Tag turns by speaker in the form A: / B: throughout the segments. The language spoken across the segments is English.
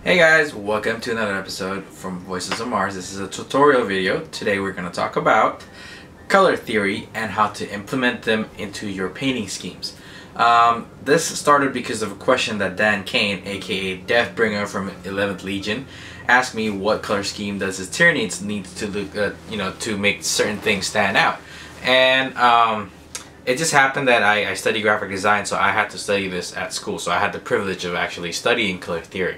A: Hey guys, welcome to another episode from Voices of Mars. This is a tutorial video. Today we're going to talk about color theory and how to implement them into your painting schemes. This started because of a question that Cain, aka Deathbringer from 11th Legion, asked me what color scheme does his Tyranids need to look, to make certain things stand out. And it just happened that I study graphic design, so I had to study this at school. So I had the privilege of actually studying color theory.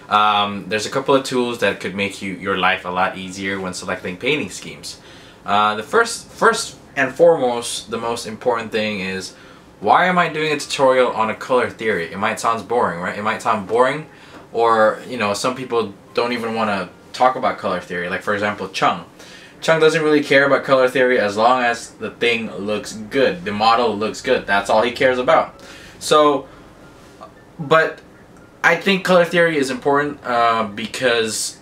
A: There's a couple of tools that could make your life a lot easier when selecting painting schemes. The first and foremost, the most important thing is, why am I doing a tutorial on a color theory? It might sound boring, right? It might sound boring, or some people don't even want to talk about color theory. Like for example, Chung doesn't really care about color theory as long as the thing looks good, the model looks good. That's all he cares about. So, but I think color theory is important because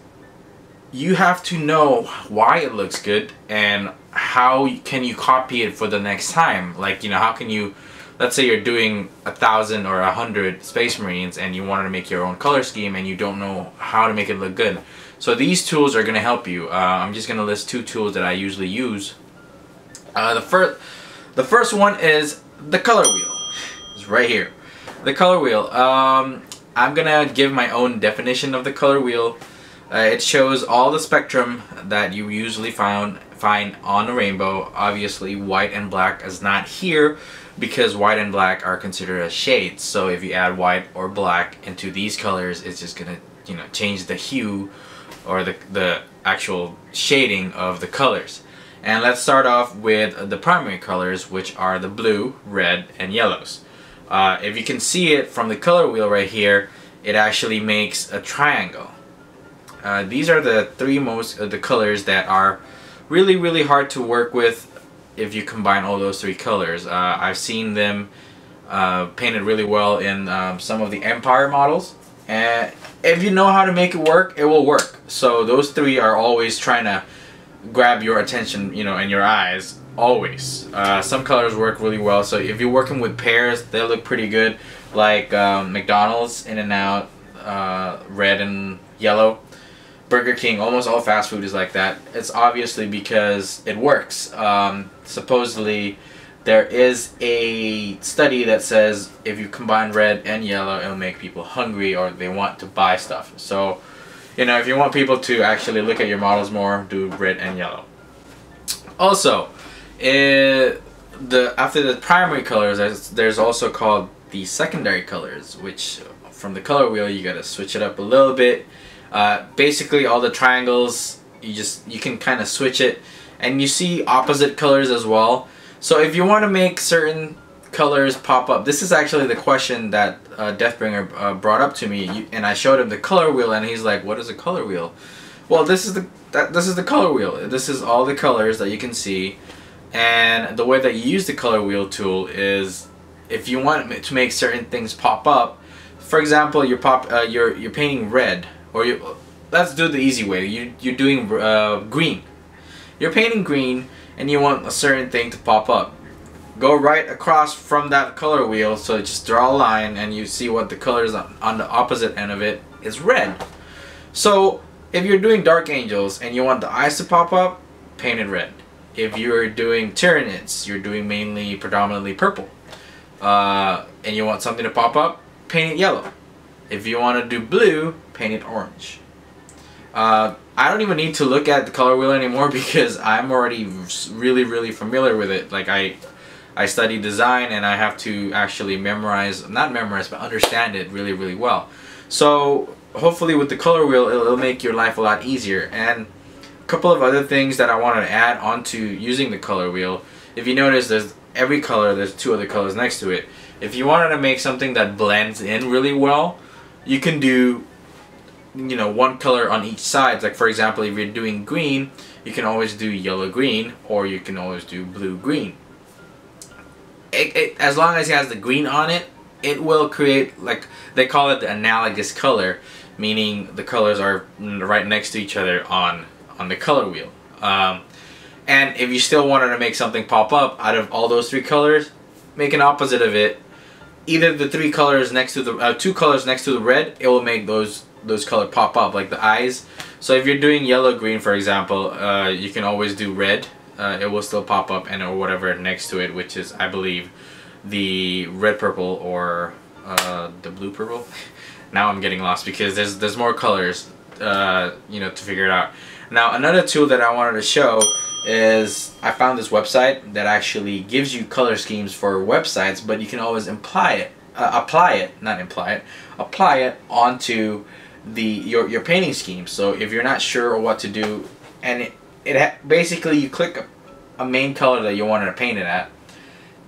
A: you have to know why it looks good and how can you copy it for the next time. Like, how can you, let's say you're doing 1,000 or 100 Space Marines and you wanted to make your own color scheme and you don't know how to make it look good. So these tools are going to help you. I'm just going to list two tools that I usually use. The first one is the color wheel. It's right here. The color wheel. I'm gonna give my own definition of the color wheel. It shows all the spectrum that you usually find on a rainbow. Obviously, white and black is not here because white and black are considered as shades. So if you add white or black into these colors, it's just gonna change the hue or the actual shading of the colors. And let's start off with the primary colors, which are the blue, red, and yellows. If you can see it from the color wheel right here, it actually makes a triangle. These are the three most of the colors that are really hard to work with if you combine all those three colors. I've seen them painted really well in some of the Empire models, and if you know how to make it work, it will work. So those three are always trying to grab your attention, and your eyes. Always. Some colors work really well, so if you're working with pairs, they look pretty good, like McDonald's, In-N-Out, red and yellow. Burger King, almost all fast food is like that. It's obviously because it works. Supposedly there is a study that says if you combine red and yellow, it'll make people hungry or they want to buy stuff. So if you want people to actually look at your models more, do red and yellow. Also, after the primary colors, there's also called the secondary colors, which from the color wheel you gotta switch it up a little bit. Basically, all the triangles you can kind of switch it, and you see opposite colors as well. So if you want to make certain colors pop up, this is actually the question that Deathbringer brought up to me, and I showed him the color wheel, and he's like, "What is a color wheel?" Well, this is the color wheel. This is all the colors that you can see. And the way that you use the color wheel tool is, if you want to make certain things pop up, for example, you're painting red, or let's do the easy way. You're doing green. You're painting green, and you want a certain thing to pop up. Go right across from that color wheel. So just draw a line, and you see what the colors on the opposite end of it is red. So if you're doing Dark Angels and you want the eyes to pop up, paint it red. If you're doing Tyranids, you're doing predominantly purple, and you want something to pop up, paint it yellow. If you want to do blue, paint it orange. I don't even need to look at the color wheel anymore because I'm already really familiar with it. Like I study design, and I have to actually not memorize, but understand it really well. So hopefully with the color wheel, it'll make your life a lot easier. And a couple of other things that I wanted to add onto using the color wheel. If you notice, there's every color, there's two other colors next to it. If you wanted to make something that blends in really well, you can do one color on each side. Like for example, if you're doing green, you can always do yellow green, or you can always do blue green. As long as it has the green on it, it will create, like they call it, the analogous color, meaning the colors are right next to each other on the color wheel. And if you still wanted to make something pop up out of all those three colors, make an opposite of it. Either the three colors next to the two colors next to the red, it will make those those colors pop up, like the eyes. So if you're doing yellow green, for example, you can always do red. It will still pop up, and or whatever next to it, which is, I believe, the red purple or the blue purple. Now I'm getting lost because there's more colors, you know, to figure it out. Now another tool that I wanted to show is I found this website that actually gives you color schemes for websites, but you can always apply it onto your painting scheme. So if you're not sure what to do, and basically you click a main color that you wanted to paint it at,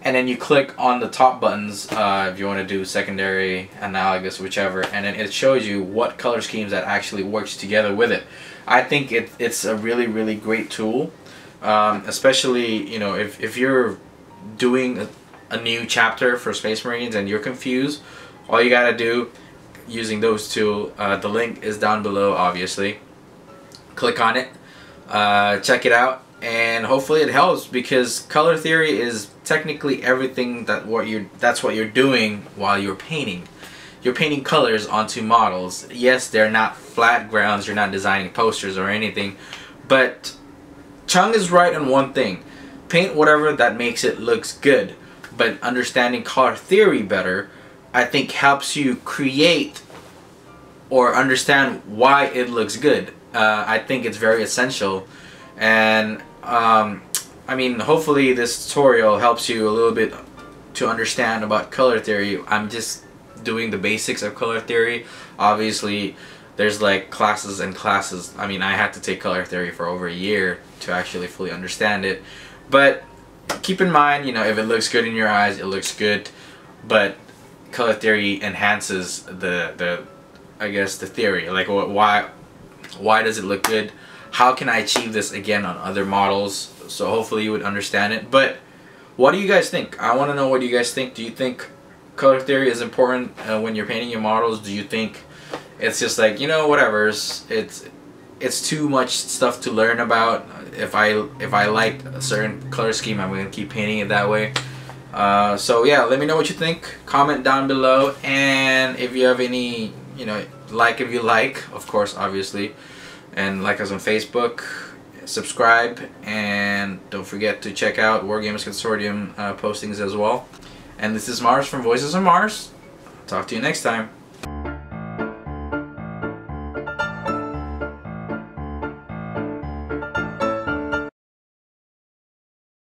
A: and then you click on the top buttons if you want to do secondary, analogous, whichever, and then it shows you what color schemes that actually works together with it. I think it's a really great tool, especially, you know, if you're doing a new chapter for Space Marines and you're confused. All you gotta do using those two, the link is down below, obviously. Click on it, check it out, and hopefully it helps, because color theory is technically everything that's what you're doing while you're painting. You're painting colors onto models. Yes, they're not flat grounds, you're not designing posters or anything, but Chung is right on one thing: paint whatever that makes it looks good. But understanding color theory better, I think, helps you create or understand why it looks good. I think it's very essential, and I mean, hopefully this tutorial helps you a little bit to understand about color theory. I'm just doing the basics of color theory. Obviously there's like classes and classes. I mean, I had to take color theory for over a year to actually fully understand it, but keep in mind, you know, if it looks good in your eyes, it looks good, but color theory enhances the I guess the theory. Like, why does it look good? How can I achieve this again on other models? So hopefully you would understand it. But what do you guys think? I want to know what you guys think. Do you think color theory is important when you're painting your models? Do you think it's just like, you know, whatever, it's too much stuff to learn about? If I like a certain color scheme, I'm gonna keep painting it that way. So yeah, let me know what you think. Comment down below, and if you have any, you know, if you like, of course, obviously, and like us on Facebook, subscribe, and don't forget to check out WGConsortium postings as well. And this is Mars from Voices of Mars. Talk to you next time.